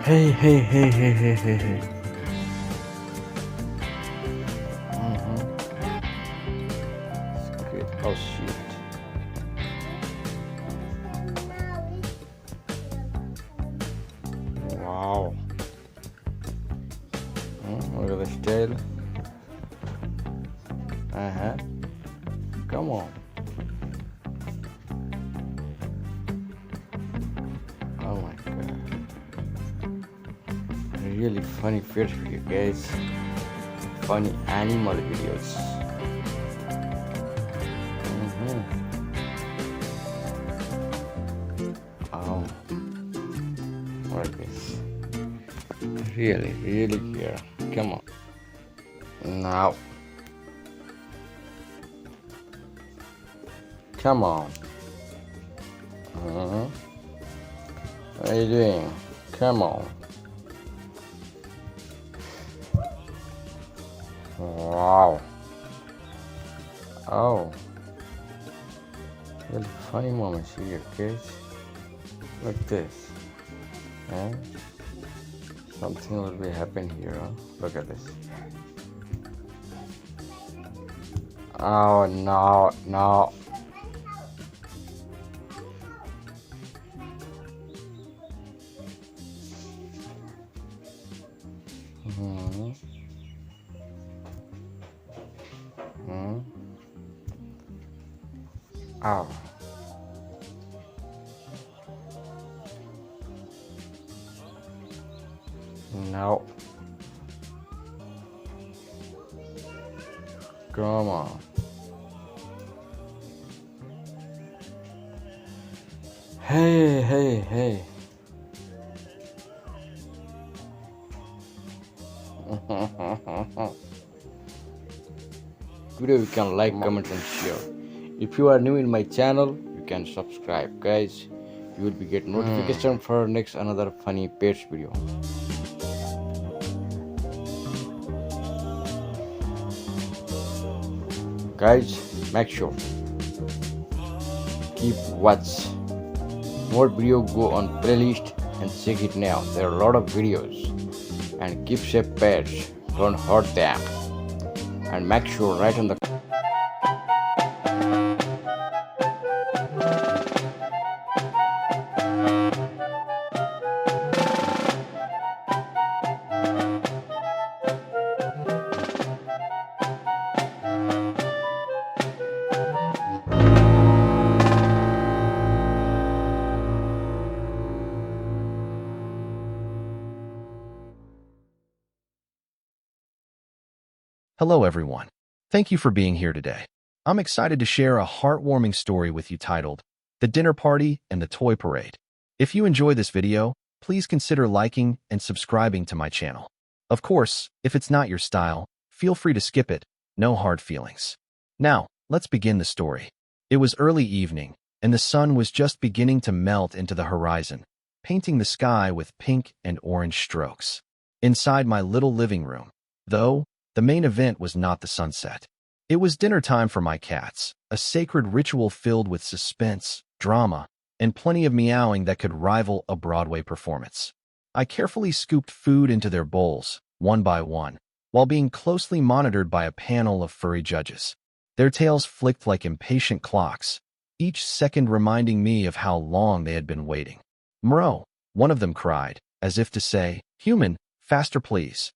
Hey, hey, hey, hey, hey, hey, hey. It's great. Oh, shit. Wow. Look at the tail. Uh-huh. Come on. Oh my god. Really funny fish video, guys. Funny animal videos. Oh, like this. Really, really here. Come on. Now. Come on. What are you doing? Come on. Wow. Oh. Really funny moments here, kids. Like this. And something will be happening here, huh? Look at this. Oh no, no. Oh. No. Come on. Hey, hey, hey. Video you can like, comment and share. If you are new in my channel, you can subscribe, guys. You will be get notification for next another funny pets video. Guys, make sure keep watch. More video go on playlist and check it now. There are a lot of videos. And keep safe pets. Don't hurt them. And make sure right on the Hello, everyone. Thank you for being here today. I'm excited to share a heartwarming story with you titled, The Dinner Party and the Toy Parade. If you enjoy this video, please consider liking and subscribing to my channel. Of course, if it's not your style, feel free to skip it. No hard feelings. Now, let's begin the story. It was early evening, and the sun was just beginning to melt into the horizon, painting the sky with pink and orange strokes. Inside my little living room, though, the main event was not the sunset. It was dinner time for my cats, a sacred ritual filled with suspense, drama, and plenty of meowing that could rival a Broadway performance. I carefully scooped food into their bowls, one by one, while being closely monitored by a panel of furry judges. Their tails flicked like impatient clocks, each second reminding me of how long they had been waiting. "Mro," one of them cried, as if to say, "Human, faster please."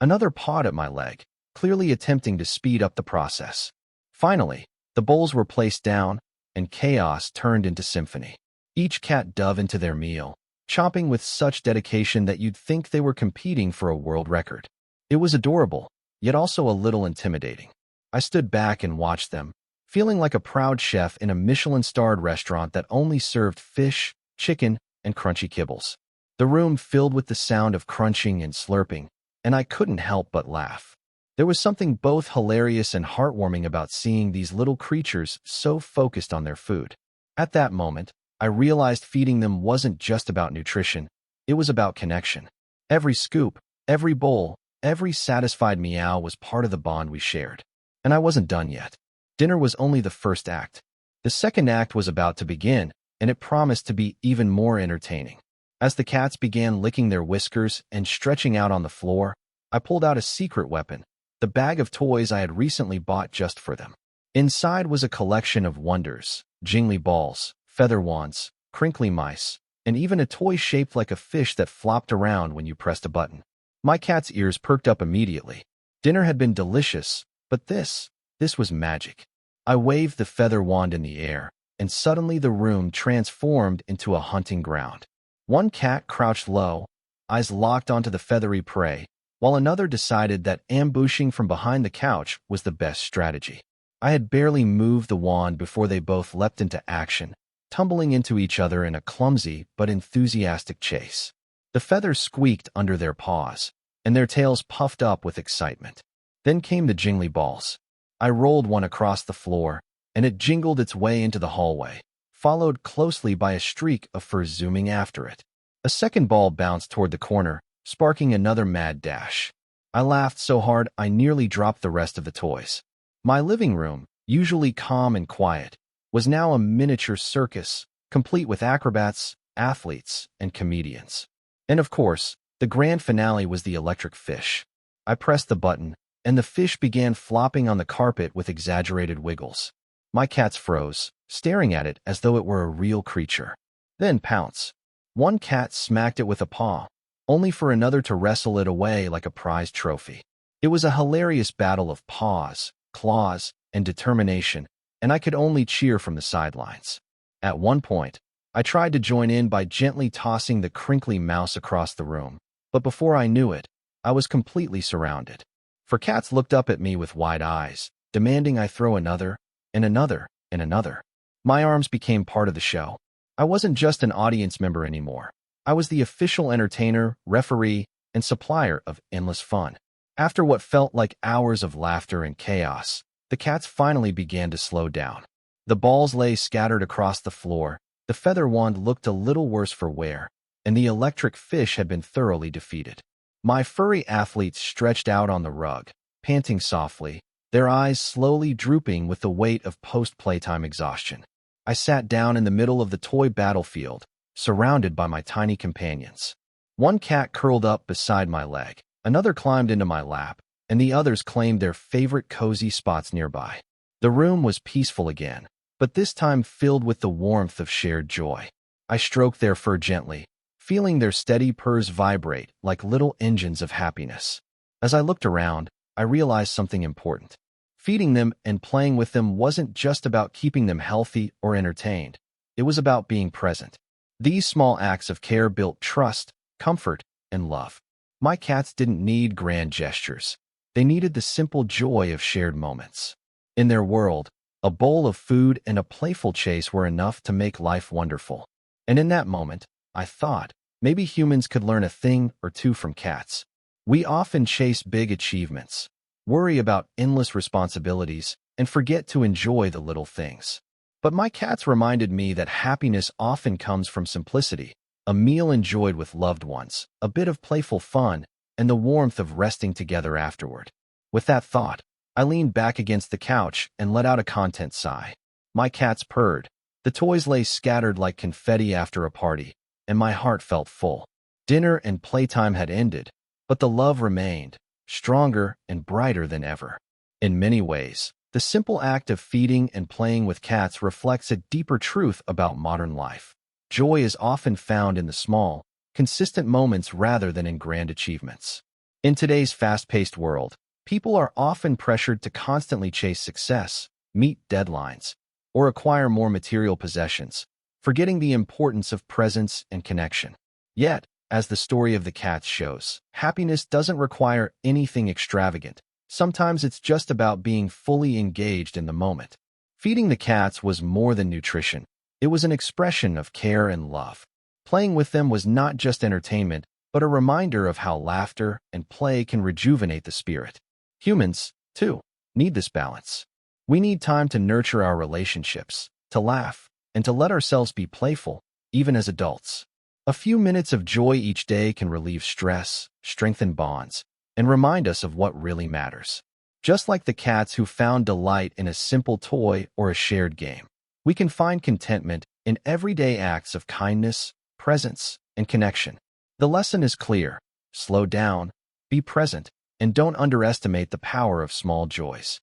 Another pawed at my leg, clearly attempting to speed up the process. Finally, the bowls were placed down, and chaos turned into symphony. Each cat dove into their meal, chomping with such dedication that you'd think they were competing for a world record. It was adorable, yet also a little intimidating. I stood back and watched them, feeling like a proud chef in a Michelin-starred restaurant that only served fish, chicken, and crunchy kibbles. The room filled with the sound of crunching and slurping, and I couldn't help but laugh. There was something both hilarious and heartwarming about seeing these little creatures so focused on their food. At that moment, I realized feeding them wasn't just about nutrition, it was about connection. Every scoop, every bowl, every satisfied meow was part of the bond we shared. And I wasn't done yet. Dinner was only the first act. The second act was about to begin, and it promised to be even more entertaining. As the cats began licking their whiskers and stretching out on the floor, I pulled out a secret weapon, the bag of toys I had recently bought just for them. Inside was a collection of wonders, jingly balls, feather wands, crinkly mice, and even a toy shaped like a fish that flopped around when you pressed a button. My cat's ears perked up immediately. Dinner had been delicious, but this was magic. I waved the feather wand in the air, and suddenly the room transformed into a hunting ground. One cat crouched low, eyes locked onto the feathery prey, while another decided that ambushing from behind the couch was the best strategy. I had barely moved the wand before they both leapt into action, tumbling into each other in a clumsy but enthusiastic chase. The feathers squeaked under their paws, and their tails puffed up with excitement. Then came the jingly balls. I rolled one across the floor, and it jingled its way into the hallway, followed closely by a streak of fur zooming after it. A second ball bounced toward the corner, sparking another mad dash. I laughed so hard I nearly dropped the rest of the toys. My living room, usually calm and quiet, was now a miniature circus, complete with acrobats, athletes, and comedians. And of course, the grand finale was the electric fish. I pressed the button, and the fish began flopping on the carpet with exaggerated wiggles. My cats froze, staring at it as though it were a real creature. Then pounce. One cat smacked it with a paw, only for another to wrestle it away like a prized trophy. It was a hilarious battle of paws, claws, and determination, and I could only cheer from the sidelines. At one point, I tried to join in by gently tossing the crinkly mouse across the room, but before I knew it, I was completely surrounded. For cats looked up at me with wide eyes, demanding I throw another, and another, and another. My arms became part of the show. I wasn't just an audience member anymore. I was the official entertainer, referee, and supplier of endless fun. After what felt like hours of laughter and chaos, the cats finally began to slow down. The balls lay scattered across the floor, the feather wand looked a little worse for wear, and the electric fish had been thoroughly defeated. My furry athletes stretched out on the rug, panting softly, their eyes slowly drooping with the weight of post-playtime exhaustion. I sat down in the middle of the toy battlefield, surrounded by my tiny companions. One cat curled up beside my leg, another climbed into my lap, and the others claimed their favorite cozy spots nearby. The room was peaceful again, but this time filled with the warmth of shared joy. I stroked their fur gently, feeling their steady purrs vibrate like little engines of happiness. As I looked around, I realized something important. Feeding them and playing with them wasn't just about keeping them healthy or entertained. It was about being present. These small acts of care built trust, comfort, and love. My cats didn't need grand gestures. They needed the simple joy of shared moments. In their world, a bowl of food and a playful chase were enough to make life wonderful. And in that moment, I thought, maybe humans could learn a thing or two from cats. We often chase big achievements, worry about endless responsibilities, and forget to enjoy the little things. But my cats reminded me that happiness often comes from simplicity, a meal enjoyed with loved ones, a bit of playful fun, and the warmth of resting together afterward. With that thought, I leaned back against the couch and let out a content sigh. My cats purred. The toys lay scattered like confetti after a party, and my heart felt full. Dinner and playtime had ended, but the love remained, stronger and brighter than ever. In many ways, the simple act of feeding and playing with cats reflects a deeper truth about modern life. Joy is often found in the small, consistent moments rather than in grand achievements. In today's fast-paced world, people are often pressured to constantly chase success, meet deadlines, or acquire more material possessions, forgetting the importance of presence and connection. Yet, as the story of the cats shows, happiness doesn't require anything extravagant. Sometimes it's just about being fully engaged in the moment. Feeding the cats was more than nutrition. It was an expression of care and love. Playing with them was not just entertainment, but a reminder of how laughter and play can rejuvenate the spirit. Humans, too, need this balance. We need time to nurture our relationships, to laugh, and to let ourselves be playful, even as adults. A few minutes of joy each day can relieve stress, strengthen bonds, and remind us of what really matters. Just like the cats who found delight in a simple toy or a shared game, we can find contentment in everyday acts of kindness, presence, and connection. The lesson is clear. Slow down, be present, and don't underestimate the power of small joys.